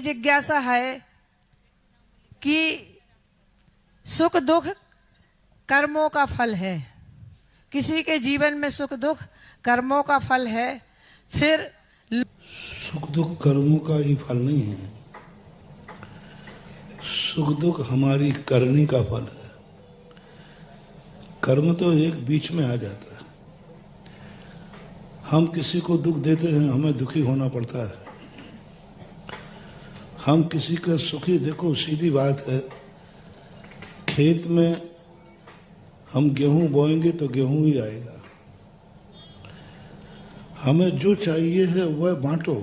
जिज्ञासा है कि सुख दुख कर्मों का फल है। किसी के जीवन में सुख दुख कर्मों का फल है। फिर सुख दुख कर्मों का ही फल नहीं है, सुख दुख हमारी करनी का फल है। कर्म तो एक बीच में आ जाता है। हम किसी को दुख देते हैं, हमें दुखी होना पड़ता है। हम किसी का सुखी, देखो सीधी बात है, खेत में हम गेहूं बोएंगे तो गेहूं ही आएगा। हमें जो चाहिए है वह बांटो।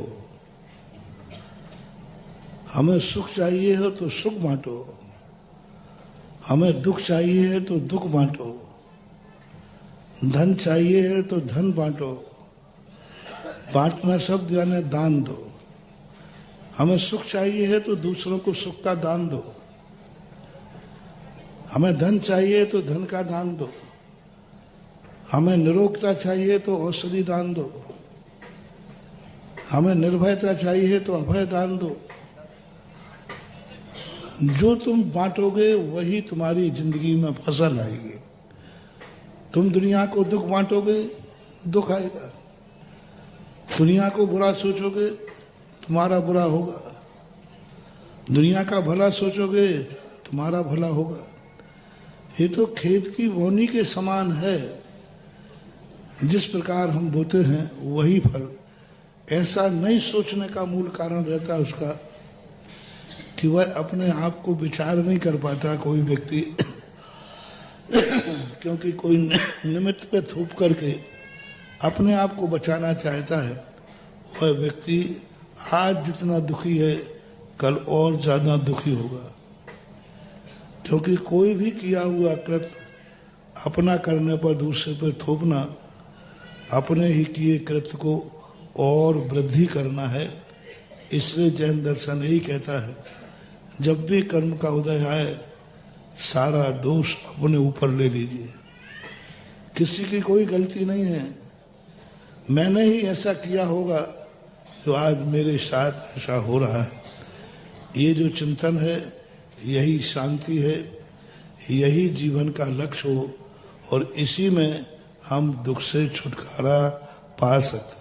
हमें सुख चाहिए है तो सुख बांटो, हमें दुख चाहिए है तो दुख बांटो, धन चाहिए है तो धन बांटो। बांटना शब्द यानी दान दो। हमें सुख चाहिए है तो दूसरों को सुख का दान दो। हमें धन चाहिए तो धन का दान दो। हमें निरोगता चाहिए तो औषधि दान दो। हमें निर्भयता चाहिए तो अभय दान दो। जो तुम बांटोगे वही तुम्हारी जिंदगी में फसल आएगी। तुम दुनिया को दुख बांटोगे, दुख आएगा। दुनिया को बुरा सोचोगे, तुम्हारा बुरा होगा। दुनिया का भला सोचोगे, तुम्हारा भला होगा। ये तो खेत की बोनी के समान है। जिस प्रकार हम बोते हैं वही फल। ऐसा नहीं सोचने का मूल कारण रहता है उसका कि वह अपने आप को विचार नहीं कर पाता कोई व्यक्ति क्योंकि कोई निमित्त पे थूप करके अपने आप को बचाना चाहता है। वह व्यक्ति आज जितना दुखी है कल और ज़्यादा दुखी होगा, क्योंकि कोई भी किया हुआ कृत्य अपना करने पर दूसरे पर थोपना अपने ही किए कृत्य को और वृद्धि करना है। इसलिए जैन दर्शन यही कहता है, जब भी कर्म का उदय आए सारा दोष अपने ऊपर ले लीजिए। किसी की कोई गलती नहीं है। मैंने ही ऐसा किया होगा जो आज मेरे साथ ऐसा हो रहा है। ये जो चिंतन है यही शांति है, यही जीवन का लक्ष्य हो और इसी में हम दुख से छुटकारा पा सकते हैं।